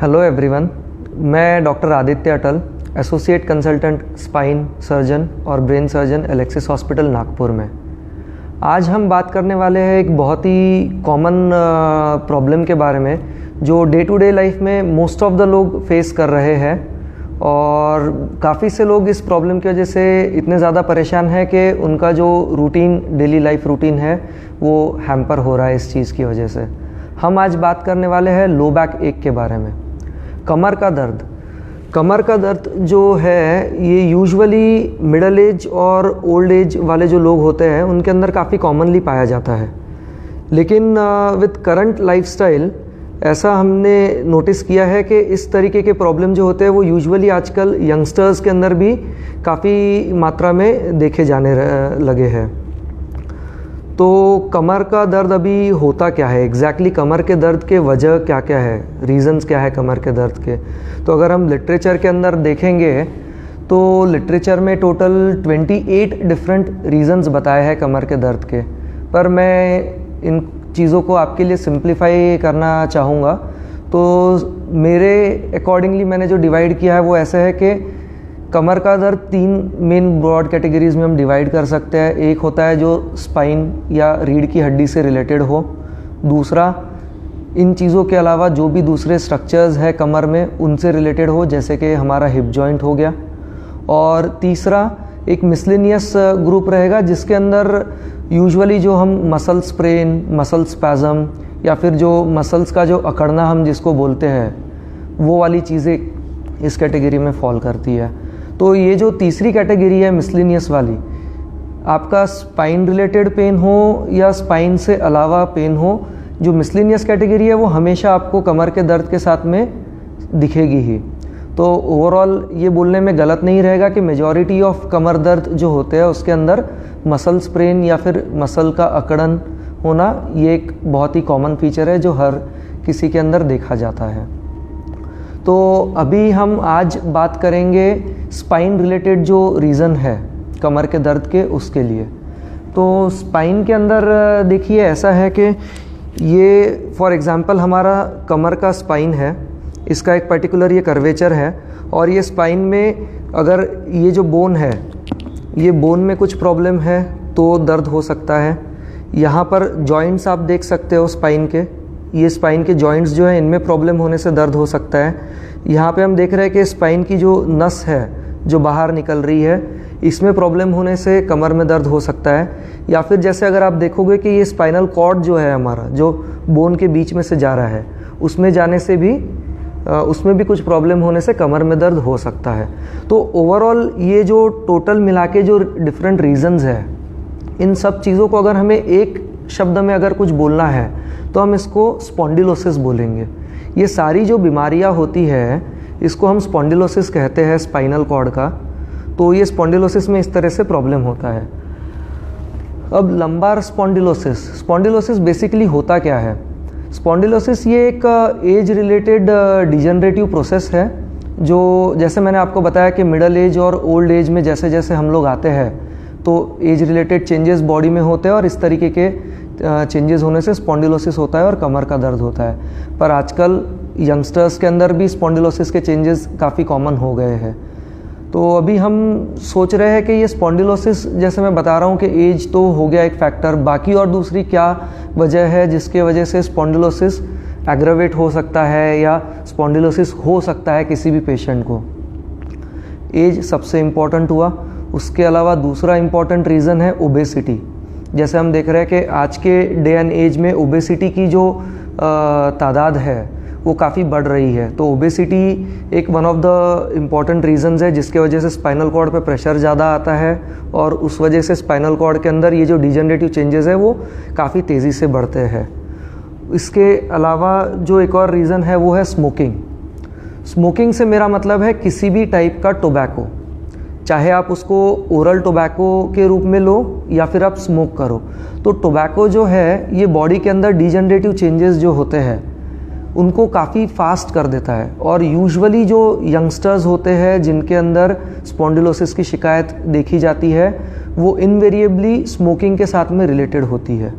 Hello everyone, मैं doctor Aditya अटल, associate consultant spine surgeon और brain surgeon Alexis hospital Nagpur में। आज हम बात करने वाले हैं एक बहुत ही कॉमन प्रॉब्लम के बारे में जो डे टू डे लाइफ में मोस्ट ऑफ द लोग फेस कर रहे हैं, और काफ़ी से लोग इस प्रॉब्लम की वजह से इतने ज़्यादा परेशान हैं कि उनका जो रूटीन डेली लाइफ रूटीन है वो हैम्पर हो रहा है इस चीज़ की वजह से। हम आज बात करने वाले हैं लो बैक एक के बारे में। कमर का दर्द जो है ये यूजुअली मिडल एज और ओल्ड एज वाले जो लोग होते हैं उनके अंदर काफ़ी कॉमनली पाया जाता है, लेकिन विद करंट लाइफस्टाइल ऐसा हमने नोटिस किया है कि इस तरीके के प्रॉब्लम जो होते हैं वो यूजुअली आजकल यंगस्टर्स के अंदर भी काफ़ी मात्रा में देखे जाने लगे हैं। तो कमर का दर्द अभी होता क्या है एग्जैक्टली कमर के दर्द के वजह क्या क्या है, रीज़न्स क्या है कमर के दर्द के। तो अगर हम लिटरेचर के अंदर देखेंगे तो लिटरेचर में टोटल 28 डिफरेंट रीज़न्स बताए हैं कमर के दर्द के, पर मैं इन चीज़ों को आपके लिए सिंप्लीफाई करना चाहूँगा। तो मेरे अकॉर्डिंगली मैंने जो डिवाइड किया है वो ऐसा है कि कमर का दर्द 3 मेन ब्रॉड कैटेगरीज में हम डिवाइड कर सकते हैं। एक होता है जो स्पाइन या रीढ़ की हड्डी से रिलेटेड हो, दूसरा इन चीज़ों के अलावा जो भी दूसरे स्ट्रक्चर्स है कमर में उनसे रिलेटेड हो, जैसे कि हमारा हिप जॉइंट हो गया, और तीसरा एक मिसलेनियस ग्रुप रहेगा जिसके अंदर यूजुअली जो हम मसल स्प्रेन, मसल स्पैज़म या फिर जो मसल्स का जो अकड़ना हम जिसको बोलते हैं वो वाली चीज़ें इस कैटेगरी में फॉल करती है। तो ये जो तीसरी कैटेगरी है मिसलेनियस वाली, आपका स्पाइन रिलेटेड पेन हो या स्पाइन से अलावा पेन हो, जो मिसलेनियस कैटेगरी है वो हमेशा आपको कमर के दर्द के साथ में दिखेगी ही। तो ओवरऑल ये बोलने में गलत नहीं रहेगा कि मेजॉरिटी ऑफ कमर दर्द जो होते हैं उसके अंदर मसल स्प्रेन या फिर मसल का अकड़न होना ये एक बहुत ही कॉमन फीचर है जो हर किसी के अंदर देखा जाता है। तो अभी हम आज बात करेंगे स्पाइन रिलेटेड जो रीज़न है कमर के दर्द के उसके लिए। तो स्पाइन के अंदर देखिए ऐसा है कि ये फॉर एग्ज़ाम्पल हमारा कमर का स्पाइन है, इसका एक पर्टिकुलर ये कर्वेचर है, और ये स्पाइन में अगर ये जो बोन है ये बोन में कुछ प्रॉब्लम है तो दर्द हो सकता है। यहाँ पर जॉइंट्स आप देख सकते हो स्पाइन के, ये स्पाइन के जॉइंट्स जो है इनमें प्रॉब्लम होने से दर्द हो सकता है। यहाँ पे हम देख रहे हैं कि स्पाइन की जो नस है जो बाहर निकल रही है इसमें प्रॉब्लम होने से कमर में दर्द हो सकता है। या फिर जैसे अगर आप देखोगे कि ये स्पाइनल कॉर्ड जो है हमारा जो बोन के बीच में से जा रहा है उसमें जाने से भी उसमें भी कुछ प्रॉब्लम होने से कमर में दर्द हो सकता है। तो ओवरऑल ये जो टोटल मिला के जो डिफरेंट रीज़न्स है इन सब चीज़ों को अगर हमें एक शब्द में अगर कुछ बोलना है तो हम इसको स्पॉन्डिलोसिस बोलेंगे। ये सारी जो बीमारियां होती है इसको हम स्पॉन्डिलोसिस कहते हैं स्पाइनल कॉर्ड का। तो ये स्पॉन्डिलोसिस में इस तरह से प्रॉब्लम होता है। अब लंबार स्पॉन्डिलोसिस बेसिकली होता क्या है? स्पॉन्डिलोसिस ये एक एज रिलेटेड डिजनरेटिव प्रोसेस है जो जैसे मैंने आपको बताया कि मिडल एज और ओल्ड एज में जैसे जैसे हम लोग आते हैं तो एज रिलेटेड चेंजेस बॉडी में होते हैं और इस तरीके के चेंजेस होने से स्पॉन्डिलोसिस होता है और कमर का दर्द होता है। पर आजकल यंगस्टर्स के अंदर भी स्पॉन्डिलोसिस के चेंजेस काफ़ी कॉमन हो गए हैं। तो अभी हम सोच रहे हैं कि ये स्पॉन्डिलोसिस जैसे मैं बता रहा हूँ कि एज तो हो गया एक फैक्टर, बाकी और दूसरी क्या वजह है जिसके वजह से स्पॉन्डिलोसिस एग्रावेट हो सकता है या स्पॉन्डिलोसिस हो सकता है किसी भी पेशेंट को। एज सबसे इम्पॉर्टेंट हुआ, उसके अलावा दूसरा इम्पॉर्टेंट रीज़न है ओबेसिटी। जैसे हम देख रहे हैं कि आज के डे एंड एज में ओबेसिटी की जो तादाद है वो काफ़ी बढ़ रही है। तो ओबेसिटी एक one of the important reasons है जिसके वजह से स्पाइनल कॉर्ड पे प्रेशर ज़्यादा आता है और उस वजह से स्पाइनल कॉर्ड के अंदर ये जो डिजनरेटिव चेंजेस है वो काफ़ी तेज़ी से बढ़ते हैं। इसके अलावा जो एक और रीज़न है वो है स्मोकिंग से मेरा मतलब है किसी भी टाइप का टोबैको, चाहे आप उसको ओरल टोबैको के रूप में लो या फिर आप स्मोक करो। तो टोबैको जो है ये बॉडी के अंदर डिजनरेटिव चेंजेस जो होते हैं उनको काफ़ी फास्ट कर देता है, और यूजुअली जो यंगस्टर्स होते हैं जिनके अंदर स्पॉन्डिलोसिस की शिकायत देखी जाती है वो इनवेरिएबली स्मोकिंग के साथ में रिलेटेड होती है।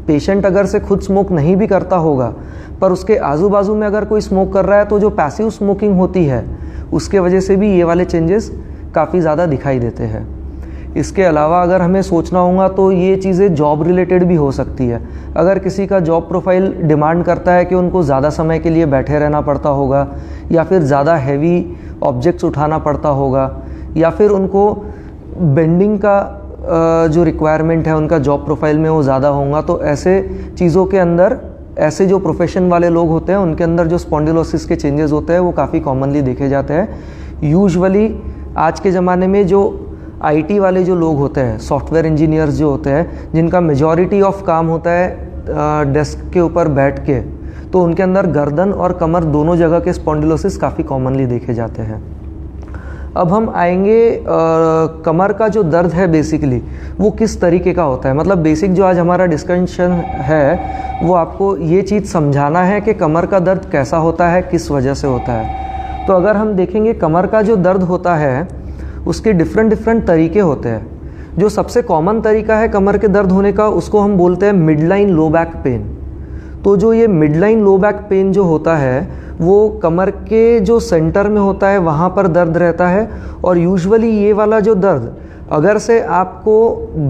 पेशेंट अगर से खुद स्मोक नहीं भी करता होगा पर उसके आजू बाजू में अगर कोई स्मोक कर रहा है तो जो पैसिव स्मोकिंग होती है उसके वजह से भी ये वाले चेंजेस काफ़ी ज़्यादा दिखाई देते हैं। इसके अलावा अगर हमें सोचना होगा तो ये चीज़ें जॉब रिलेटेड भी हो सकती है। अगर किसी का जॉब प्रोफाइल डिमांड करता है कि उनको ज़्यादा समय के लिए बैठे रहना पड़ता होगा, या फिर ज़्यादा हैवी ऑब्जेक्ट्स उठाना पड़ता होगा, या फिर उनको बेंडिंग का जो रिक्वायरमेंट है उनका जॉब प्रोफाइल में वो ज़्यादा होगा, तो ऐसे चीज़ों के अंदर ऐसे जो प्रोफेशन वाले लोग होते हैं उनके अंदर जो स्पॉन्डिलोसिस के चेंजेस होते हैं वो काफ़ी कॉमनली देखे जाते हैं। यूजुअली आज के ज़माने में जो आईटी वाले जो लोग होते हैं, सॉफ्टवेयर इंजीनियर्स जो होते हैं, जिनका मेजॉरिटी ऑफ काम होता है डेस्क के ऊपर बैठ के, तो उनके अंदर गर्दन और कमर दोनों जगह के स्पॉन्डिलोसिस काफ़ी कॉमनली देखे जाते हैं। अब हम आएंगे कमर का जो दर्द है बेसिकली वो किस तरीके का होता है। मतलब बेसिक जो आज हमारा डिस्कशन है वो आपको ये चीज़ समझाना है कि कमर का दर्द कैसा होता है, किस वजह से होता है। तो अगर हम देखेंगे कमर का जो दर्द होता है उसके डिफरेंट तरीके होते हैं। जो सबसे कॉमन तरीका है कमर के दर्द होने का उसको हम बोलते हैं मिडलाइन लो बैक पेन। तो जो ये मिडलाइन लो बैक पेन जो होता है वो कमर के जो सेंटर में होता है वहाँ पर दर्द रहता है। और यूजुअली ये वाला जो दर्द अगर से आपको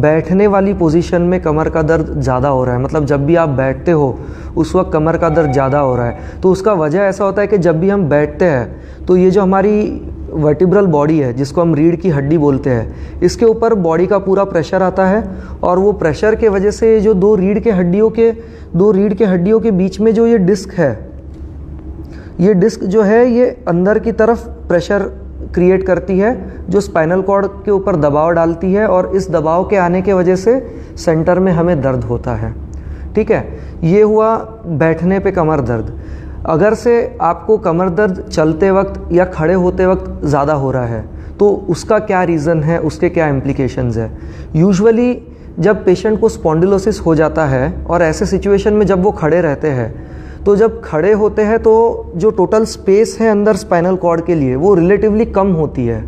बैठने वाली पोजीशन में कमर का दर्द ज़्यादा हो रहा है, मतलब जब भी आप बैठते हो उस वक्त कमर का दर्द ज़्यादा हो रहा है, तो उसका वजह ऐसा होता है कि जब भी हम बैठते हैं तो ये जो हमारी वर्टिब्रल बॉडी है जिसको हम रीढ़ की हड्डी बोलते हैं, इसके ऊपर बॉडी का पूरा प्रेशर आता है। और वो प्रेशर के वजह से जो दो रीढ़ के हड्डियों के बीच में जो ये डिस्क है, ये डिस्क जो है ये अंदर की तरफ प्रेशर क्रिएट करती है जो स्पाइनल कॉर्ड के ऊपर दबाव डालती है, और इस दबाव के आने के वजह से सेंटर में हमें दर्द होता है। ठीक है, ये हुआ बैठने पे कमर दर्द। अगर से आपको कमर दर्द चलते वक्त या खड़े होते वक्त ज़्यादा हो रहा है तो उसका क्या रीज़न है, उसके क्या इम्प्लीकेशंस है। यूजुअली जब पेशेंट को स्पॉन्डिलोसिस हो जाता है और ऐसे सिचुएशन में जब वो खड़े रहते हैं, तो जब खड़े होते हैं तो जो टोटल स्पेस है अंदर स्पाइनल कॉर्ड के लिए वो रिलेटिवली कम होती है।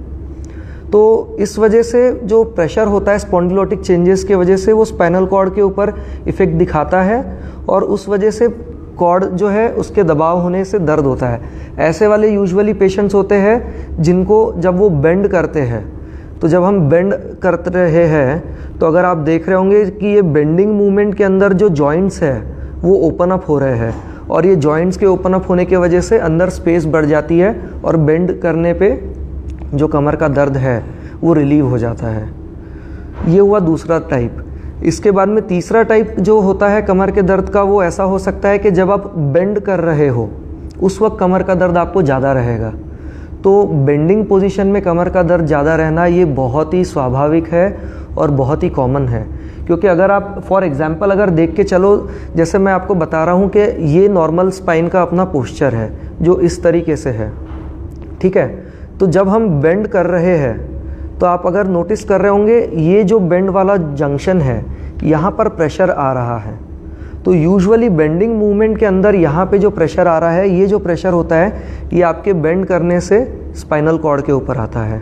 तो इस वजह से जो प्रेशर होता है स्पॉन्डिलोटिक चेंजेस के वजह से वो स्पाइनल कॉर्ड के ऊपर इफ़ेक्ट दिखाता है, और उस वजह से कॉर्ड जो है उसके दबाव होने से दर्द होता है। ऐसे वाले यूजुअली पेशेंट्स होते हैं जिनको जब वो बेंड करते हैं, तो जब हम बेंड करते रहे हैं तो अगर आप देख रहे होंगे कि ये बेंडिंग मूवमेंट के अंदर जो जॉइंट्स है वो ओपन अप हो रहे हैं, और ये जॉइंट्स के ओपन अप होने की वजह से अंदर स्पेस बढ़ जाती है और बेंड करने पे जो कमर का दर्द है वो रिलीव हो जाता है। ये हुआ दूसरा टाइप। इसके बाद में तीसरा टाइप जो होता है कमर के दर्द का वो ऐसा हो सकता है कि जब आप बेंड कर रहे हो उस वक्त कमर का दर्द आपको ज़्यादा रहेगा। तो बेंडिंग पोजीशन में कमर का दर्द ज़्यादा रहना ये बहुत ही स्वाभाविक है और बहुत ही कॉमन है, क्योंकि अगर आप फॉर एग्जांपल अगर देख के चलो, जैसे मैं आपको बता रहा हूँ कि ये नॉर्मल स्पाइन का अपना पोस्चर है जो इस तरीके से है। ठीक है, तो जब हम बेंड कर रहे हैं तो आप अगर नोटिस कर रहे होंगे ये जो बेंड वाला जंक्शन है यहाँ पर प्रेशर आ रहा है। तो यूजुअली बेंडिंग मूवमेंट के अंदर यहाँ पे जो प्रेशर आ रहा है, ये जो प्रेशर होता है ये आपके बेंड करने से स्पाइनल कॉर्ड के ऊपर आता है,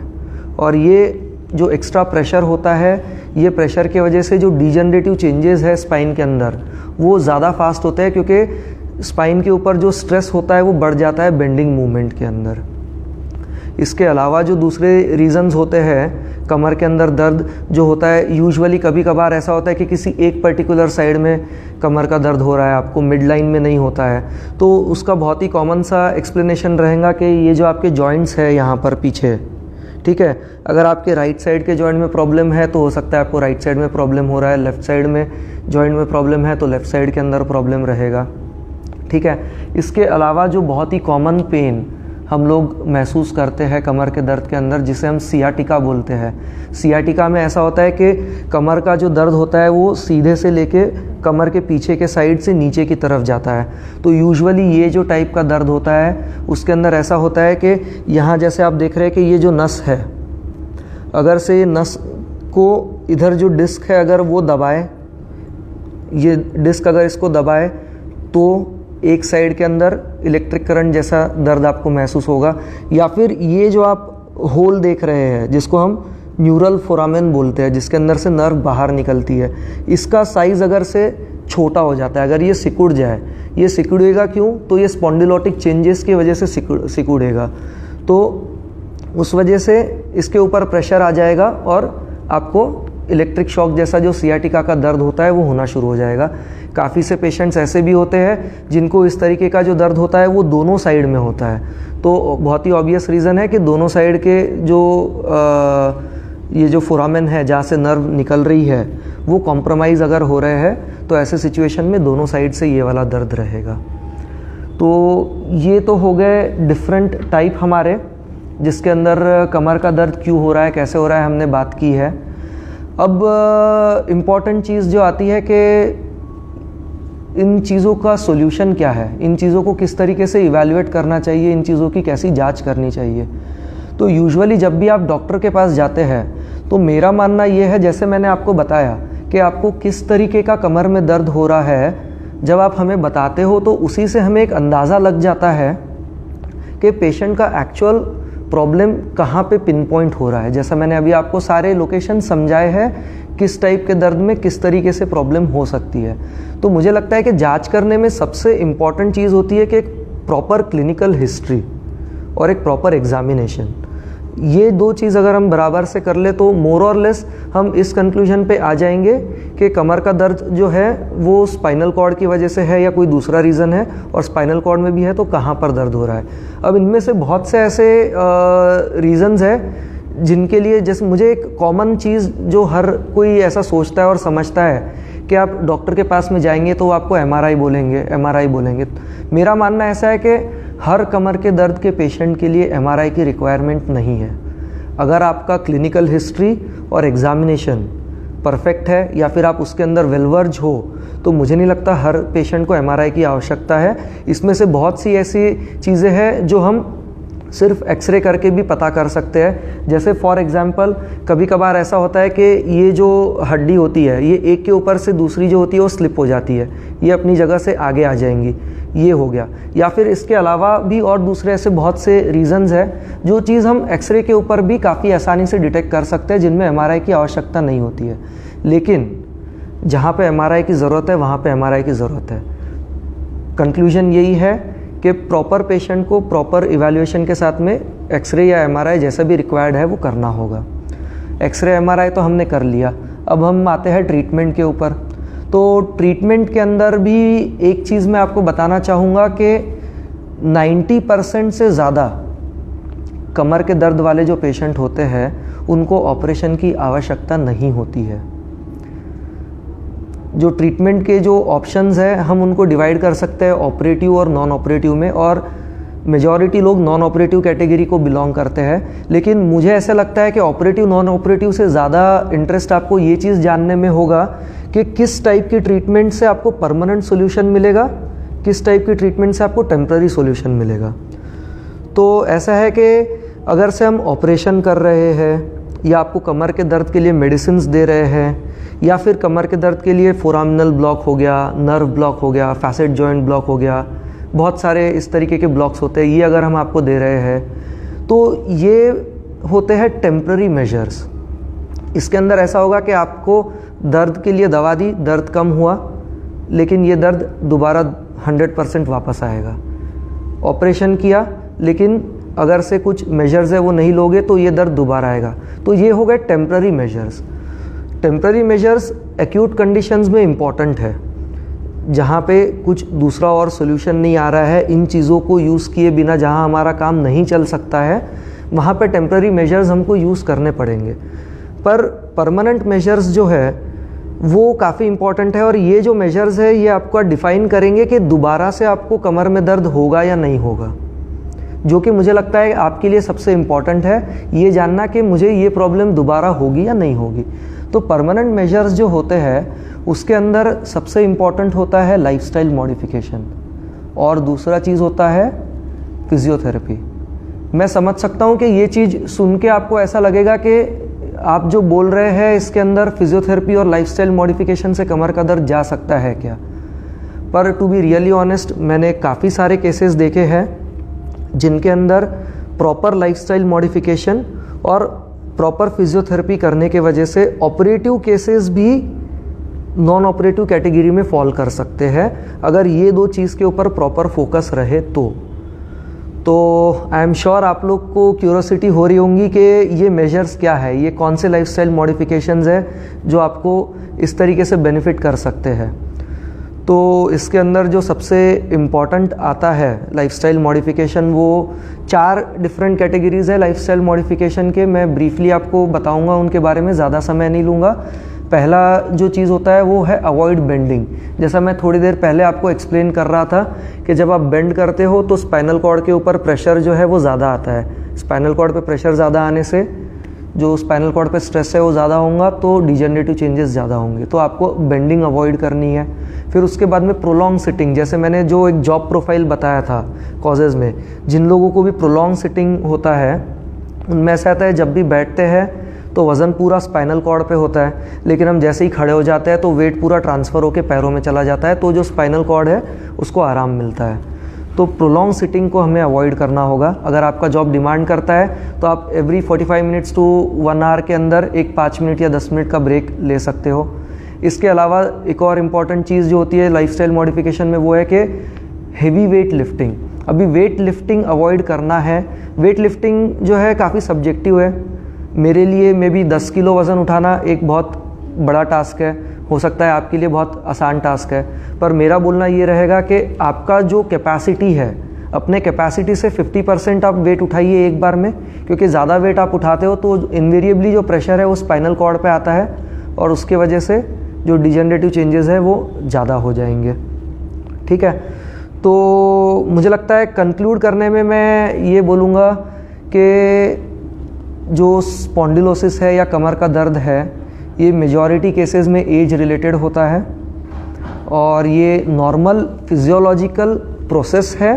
और ये जो एक्स्ट्रा प्रेशर होता है ये प्रेशर के वजह से जो डिजनरेटिव चेंजेस है स्पाइन के अंदर वो ज़्यादा फास्ट होते हैं, क्योंकि स्पाइन के ऊपर जो स्ट्रेस होता है वो बढ़ जाता है बेंडिंग मूवमेंट के अंदर। इसके अलावा जो दूसरे रीज़न्स होते हैं कमर के अंदर दर्द जो होता है, यूजुअली कभी कभार ऐसा होता है कि किसी एक पर्टिकुलर साइड में कमर का दर्द हो रहा है, आपको मिड लाइन में नहीं होता है, तो उसका बहुत ही कॉमन सा एक्सप्लेनेशन रहेगा कि ये जो आपके जॉइंट्स है यहाँ पर पीछे, ठीक है, अगर आपके राइट साइड के जॉइंट में प्रॉब्लम है तो हो सकता है आपको राइट साइड में प्रॉब्लम हो रहा है, लेफ़्ट साइड में जॉइंट में प्रॉब्लम है तो लेफ़्ट साइड के अंदर प्रॉब्लम रहेगा। ठीक है, इसके अलावा जो बहुत ही कॉमन पेन हम लोग महसूस करते हैं कमर के दर्द के अंदर, जिसे हम सियाटिका बोलते हैं। सियाटिका में ऐसा होता है कि कमर का जो दर्द होता है वो सीधे से लेके कमर के पीछे के साइड से नीचे की तरफ जाता है। तो यूजुअली ये जो टाइप का दर्द होता है उसके अंदर ऐसा होता है कि यहाँ जैसे आप देख रहे हैं कि ये जो नस है, अगर से ये नस को इधर जो डिस्क है अगर वो दबाए, ये डिस्क अगर इसको दबाए तो एक साइड के अंदर इलेक्ट्रिक करंट जैसा दर्द आपको महसूस होगा। या फिर ये जो आप होल देख रहे हैं जिसको हम न्यूरल फोरामेन बोलते हैं, जिसके अंदर से नर्व बाहर निकलती है, इसका साइज़ अगर से छोटा हो जाता है। अगर ये सिकुड़ जाए, ये सिकुड़ेगा क्यों? तो ये स्पॉन्डिलोटिक चेंजेस की वजह से सिकुड़ेगा, तो उस वजह से इसके ऊपर प्रेशर आ जाएगा और आपको इलेक्ट्रिक शॉक जैसा जो सियाटिका का दर्द होता है वो होना शुरू हो जाएगा। काफ़ी से पेशेंट्स ऐसे भी होते हैं जिनको इस तरीके का जो दर्द होता है वो दोनों साइड में होता है। तो बहुत ही ऑब्वियस रीज़न है कि दोनों साइड के जो ये जो फोरामेन है जहाँ से नर्व निकल रही है वो कॉम्प्रोमाइज़ अगर हो रहे हैं तो ऐसे सिचुएशन में दोनों साइड से ये वाला दर्द रहेगा। तो ये तो हो गए डिफरेंट टाइप हमारे, जिसके अंदर कमर का दर्द क्यों हो रहा है, कैसे हो रहा है, हमने बात की है। अब इम्पॉर्टेंट चीज़ जो आती है कि इन चीज़ों का सॉल्यूशन क्या है, इन चीज़ों को किस तरीके से इवैल्यूएट करना चाहिए, इन चीज़ों की कैसी जांच करनी चाहिए। तो यूजुअली जब भी आप डॉक्टर के पास जाते हैं तो मेरा मानना ये है, जैसे मैंने आपको बताया कि आपको किस तरीके का कमर में दर्द हो रहा है, जब आप हमें बताते हो तो उसी से हमें एक अंदाज़ा लग जाता है कि पेशेंट का एक्चुअल प्रॉब्लम कहाँ पे पिन पॉइंट हो रहा है। जैसा मैंने अभी आपको सारे लोकेशन समझाए हैं किस टाइप के दर्द में किस तरीके से प्रॉब्लम हो सकती है। तो मुझे लगता है कि जांच करने में सबसे इम्पॉर्टेंट चीज़ होती है कि एक प्रॉपर क्लिनिकल हिस्ट्री और एक प्रॉपर एग्जामिनेशन। ये दो चीज़ अगर हम बराबर से कर ले तो मोर और लेस हम इस कंक्लूजन पे आ जाएंगे कि कमर का दर्द जो है वो स्पाइनल कॉर्ड की वजह से है या कोई दूसरा रीज़न है, और स्पाइनल कॉर्ड में भी है तो कहाँ पर दर्द हो रहा है। अब इनमें से बहुत से ऐसे रीज़न्स हैं जिनके लिए, जैसे मुझे एक कॉमन चीज़ जो हर कोई ऐसा सोचता है और समझता है कि आप डॉक्टर के पास में जाएंगे तो वो आपको एमआरआई बोलेंगे। मेरा मानना ऐसा है कि हर कमर के दर्द के पेशेंट के लिए एमआरआई की रिक्वायरमेंट नहीं है। अगर आपका क्लिनिकल हिस्ट्री और एग्जामिनेशन परफेक्ट है या फिर आप उसके अंदर वेलवर्ज हो तो मुझे नहीं लगता हर पेशेंट को एमआरआई की आवश्यकता है। इसमें से बहुत सी ऐसी चीज़ें हैं जो हम सिर्फ एक्सरे करके भी पता कर सकते हैं। जैसे फॉर एग्जांपल कभी कभार ऐसा होता है कि ये जो हड्डी होती है ये एक के ऊपर से दूसरी जो होती है वो स्लिप हो जाती है, ये अपनी जगह से आगे आ जाएंगी, ये हो गया। या फिर इसके अलावा भी और दूसरे ऐसे बहुत से रीज़न्स हैं जो चीज़ हम एक्सरे के ऊपर भी काफ़ी आसानी से डिटेक्ट कर सकते हैं, जिनमें एमआरआई की आवश्यकता नहीं होती है। लेकिन जहाँ पे एमआरआई की ज़रूरत है वहाँ पे एमआरआई की ज़रूरत है। कंक्लूजन यही है कि प्रॉपर पेशेंट को प्रॉपर इवैल्यूएशन के साथ में एक्सरे या एमआरआई जैसा भी रिक्वायर्ड है वो करना होगा। एक्सरे एमआरआई तो हमने कर लिया, अब हम आते हैं ट्रीटमेंट के ऊपर। तो ट्रीटमेंट के अंदर भी एक चीज़ मैं आपको बताना चाहूँगा कि 90% से ज़्यादा कमर के दर्द वाले जो पेशेंट होते हैं उनको ऑपरेशन की आवश्यकता नहीं होती है। जो ट्रीटमेंट के जो ऑप्शंस हैं हम उनको डिवाइड कर सकते हैं ऑपरेटिव और नॉन ऑपरेटिव में, और मेजॉरिटी लोग नॉन ऑपरेटिव कैटेगरी को बिलोंग करते हैं। लेकिन मुझे ऐसा लगता है कि ऑपरेटिव नॉन ऑपरेटिव से ज़्यादा इंटरेस्ट आपको ये चीज़ जानने में होगा कि किस टाइप की ट्रीटमेंट से आपको परमानेंट सोल्यूशन मिलेगा, किस टाइप की ट्रीटमेंट से आपको टेम्पररी सोल्यूशन मिलेगा। तो ऐसा है कि अगर से हम ऑपरेशन कर रहे हैं या आपको कमर के दर्द के लिए मेडिसिन्स दे रहे हैं या फिर कमर के दर्द के लिए फोरामिनल ब्लॉक हो गया, नर्व ब्लॉक हो गया, फैसेट जॉइंट ब्लॉक हो गया, बहुत सारे इस तरीके के ब्लॉक्स होते हैं, ये अगर हम आपको दे रहे हैं तो ये होते हैं टेम्पररी मेजर्स। इसके अंदर ऐसा होगा कि आपको दर्द के लिए दवा दी, दर्द कम हुआ, लेकिन ये दर्द दोबारा 100% वापस आएगा। ऑपरेशन किया लेकिन अगर से कुछ मेजर्स है वो नहीं लोगे तो ये दर्द दोबारा आएगा। तो ये हो गए temporary measures. Temporary measures acute conditions में इम्पॉर्टेंट है, जहाँ पे कुछ दूसरा और सोल्यूशन नहीं आ रहा है, इन चीज़ों को यूज़ किए बिना जहाँ हमारा काम नहीं चल सकता है वहाँ पे टेम्पररी मेजर्स हमको यूज़ करने पड़ेंगे। पर परमानेंट मेजर्स जो है वो काफ़ी इम्पॉर्टेंट है, और ये जो मेजर्स है ये आपको डिफ़ाइन करेंगे कि दोबारा से आपको कमर में दर्द होगा या नहीं होगा, जो कि मुझे लगता है आपके लिए सबसे इम्पॉर्टेंट है ये जानना कि मुझे ये प्रॉब्लम दोबारा होगी या नहीं होगी। तो परमानेंट मेजर्स जो होते हैं उसके अंदर सबसे इम्पॉर्टेंट होता है लाइफस्टाइल मॉडिफिकेशन, और दूसरा चीज़ होता है फिजियोथेरेपी। मैं समझ सकता हूँ कि ये चीज़ सुन के आपको ऐसा लगेगा कि आप जो बोल रहे हैं इसके अंदर फिजियोथेरेपी और लाइफस्टाइल मॉडिफिकेशन से कमर का दर्द जा सकता है क्या। पर टू बी रियली ऑनेस्ट, मैंने काफ़ी सारे केसेस देखे हैं जिनके अंदर प्रॉपर लाइफस्टाइल मॉडिफिकेशन और प्रॉपर फिजियोथेरेपी करने के वजह से ऑपरेटिव केसेस भी नॉन ऑपरेटिव कैटेगरी में फॉल कर सकते हैं अगर ये दो चीज़ के ऊपर प्रॉपर फोकस रहे तो आई एम श्योर आप लोग को क्यूरोसिटी हो रही होंगी कि ये मेजर्स क्या है, ये कौन से लाइफस्टाइल मॉडिफिकेशंस है जो आपको इस तरीके से बेनिफिट कर सकते हैं। तो इसके अंदर जो सबसे इम्पॉर्टेंट आता है लाइफस्टाइल मॉडिफिकेशन, वो 4 डिफरेंट कैटेगरीज़ है लाइफस्टाइल मॉडिफिकेशन के। मैं ब्रीफली आपको बताऊंगा उनके बारे में, ज़्यादा समय नहीं लूँगा। पहला जो चीज़ होता है वो है अवॉइड बेंडिंग। जैसा मैं थोड़ी देर पहले आपको एक्सप्लेन कर रहा था कि जब आप बेंड करते हो तो स्पाइनल कॉर्ड के ऊपर प्रेशर जो है वो ज़्यादा आता है। स्पाइनल कॉर्ड पे प्रेशर ज़्यादा आने से जो स्पाइनल कॉर्ड पे स्ट्रेस है वो ज़्यादा होगा, तो डिजेनरेटिव चेंजेस ज़्यादा होंगे। तो आपको बेंडिंग अवॉइड करनी है। फिर उसके बाद में प्रोलॉन्ग सिटिंग, जैसे मैंने जो एक जॉब प्रोफाइल बताया था कॉजेज़ में, जिन लोगों को भी प्रोलॉन्ग सिटिंग होता है उनमें ऐसा आता है जब भी बैठते हैं तो वज़न पूरा स्पाइनल कॉर्ड पे होता है, लेकिन हम जैसे ही खड़े हो जाते हैं तो वेट पूरा ट्रांसफ़र होकर पैरों में चला जाता है, तो जो स्पाइनल कॉर्ड है उसको आराम मिलता है। तो प्रोलॉन्ग सिटिंग को हमें अवॉइड करना होगा। अगर आपका जॉब डिमांड करता है तो आप एवरी 45 मिनट्स टू 1 आवर के अंदर एक 5 मिनट या 10 मिनट का ब्रेक ले सकते हो। इसके अलावा एक और इम्पॉर्टेंट चीज़ जो होती है लाइफस्टाइल मॉडिफिकेशन में वो है कि हेवी वेट लिफ्टिंग। अभी वेट लिफ्टिंग अवॉइड करना है। वेट लिफ्टिंग जो है काफ़ी सब्जेक्टिव है। मेरे लिए मे बी 10 किलो वज़न उठाना एक बहुत बड़ा टास्क है, हो सकता है आपके लिए बहुत आसान टास्क है, पर मेरा बोलना ये रहेगा कि आपका जो कैपेसिटी है, अपने कैपेसिटी से 50% आप वेट उठाइए एक बार में, क्योंकि ज़्यादा वेट आप उठाते हो तो इन्वेरिएबली जो प्रेशर है वो स्पाइनल कॉर्ड पे आता है और उसके वजह से जो डिजेनरेटिव चेंजेस है वो ज़्यादा हो जाएंगे। ठीक है, तो मुझे लगता है कंक्लूड करने में मैं ये बोलूँगा कि जो स्पॉन्डिलोसिस है या कमर का दर्द है, ये मेजॉरिटी केसेस में एज रिलेटेड होता है और ये नॉर्मल फिजियोलॉजिकल प्रोसेस है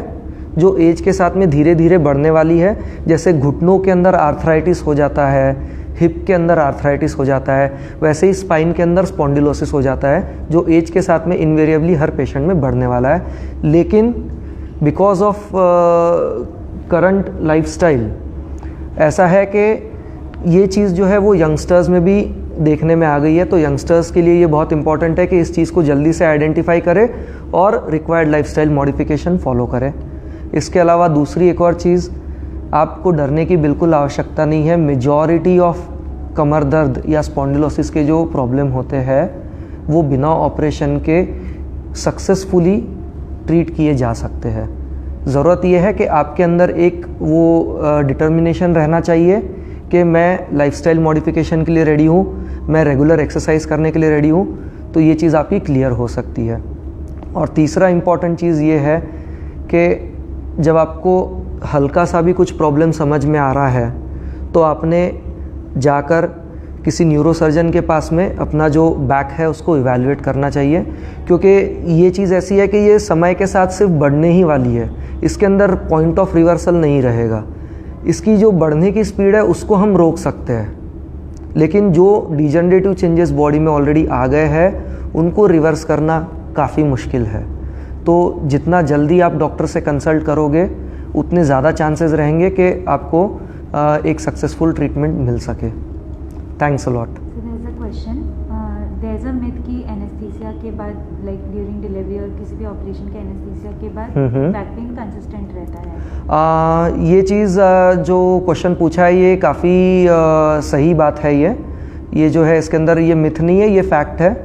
जो एज के साथ में धीरे धीरे बढ़ने वाली है। जैसे घुटनों के अंदर आर्थराइटिस हो जाता है, हिप के अंदर आर्थराइटिस हो जाता है, वैसे ही स्पाइन के अंदर स्पॉन्डिलोसिस हो जाता है जो एज के साथ में इन्वेरिएबली हर पेशेंट में बढ़ने वाला है। लेकिन बिकॉज ऑफ करंट लाइफस्टाइल ऐसा है कि ये चीज़ जो है वो यंगस्टर्स में भी देखने में आ गई है, तो यंगस्टर्स के लिए ये बहुत इंपॉर्टेंट है कि इस चीज़ को जल्दी से आइडेंटिफाई करें और रिक्वायर्ड लाइफस्टाइल मॉडिफिकेशन फॉलो करें। इसके अलावा दूसरी एक और चीज़, आपको डरने की बिल्कुल आवश्यकता नहीं है। मेजॉरिटी ऑफ कमर दर्द या स्पॉन्डिलोसिस के जो प्रॉब्लम होते हैं वो बिना ऑपरेशन के सक्सेसफुली ट्रीट किए जा सकते हैं। ज़रूरत यह है कि आपके अंदर एक वो डिटर्मिनेशन रहना चाहिए कि मैं लाइफस्टाइल मॉडिफिकेशन के लिए रेडी हूँ, मैं रेगुलर एक्सरसाइज करने के लिए रेडी हूँ, तो ये चीज़ आपकी क्लियर हो सकती है। और तीसरा इम्पॉर्टेंट चीज़ ये है कि जब आपको हल्का सा भी कुछ प्रॉब्लम समझ में आ रहा है तो आपने जाकर किसी न्यूरोसर्जन के पास में अपना जो बैक है उसको इवैल्यूएट करना चाहिए, क्योंकि ये चीज़ ऐसी है कि ये समय के साथ सिर्फ बढ़ने ही वाली है, इसके अंदर पॉइंट ऑफ रिवर्सल नहीं रहेगा। इसकी जो बढ़ने की स्पीड है उसको हम रोक सकते हैं, लेकिन जो डिजेनरेटिव चेंजेस बॉडी में ऑलरेडी आ गए हैं उनको रिवर्स करना काफ़ी मुश्किल है। तो जितना जल्दी आप डॉक्टर से कंसल्ट करोगे उतने ज़्यादा चांसेस रहेंगे कि आपको एक सक्सेसफुल ट्रीटमेंट मिल सके। Thanks a lot. There is a myth कि एनेस्थीसिया के बाद लाइक ड्यूरिंग डिलीवरी और किसी भी ऑपरेशन के एनेस्थीसिया के बाद बैक पेन कंसिस्टेंट रहता है। ये चीज़ जो क्वेश्चन पूछा है ये काफ़ी सही बात है। ये जो है इसके अंदर ये मिथ नहीं है, ये फैक्ट है।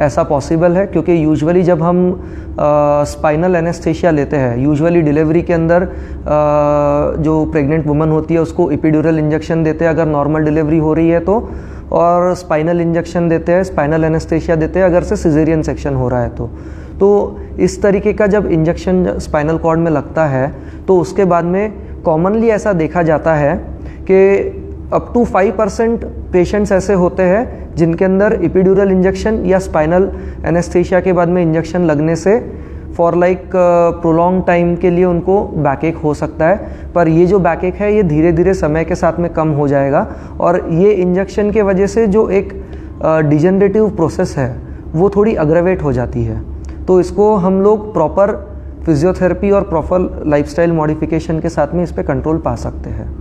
ऐसा पॉसिबल है क्योंकि यूजुअली जब हम स्पाइनल एनेस्थीसिया लेते हैं, यूजुअली डिलीवरी के अंदर जो प्रेग्नेंट वुमन होती है उसको एपिड्यूरल इंजेक्शन देते हैं अगर नॉर्मल डिलीवरी हो रही है तो, और स्पाइनल इंजेक्शन देते हैं, स्पाइनल एनेस्थीसिया देते हैं अगर से सिजेरियन सेक्शन हो रहा है तो इस तरीके का जब इंजेक्शन स्पाइनल कॉर्ड में लगता है तो उसके बाद में कॉमनली ऐसा देखा जाता है कि अप टू 5% पेशेंट्स ऐसे होते हैं जिनके अंदर एपिड्यूरल इंजेक्शन या स्पाइनल एनेस्थीसिया के बाद में इंजेक्शन लगने से फॉर लाइक प्रोलॉन्ग टाइम के लिए उनको बैकएक हो सकता है। पर ये जो बैकएक है ये धीरे धीरे समय के साथ में कम हो जाएगा और ये इंजेक्शन के वजह से जो एक डिजेनरेटिव प्रोसेस है वो थोड़ी अग्रवेट हो जाती है। तो इसको हम लोग प्रॉपर फिजियोथेरेपी और प्रॉपर लाइफस्टाइल मॉडिफिकेशन के साथ में इस पर कंट्रोल पा सकते हैं।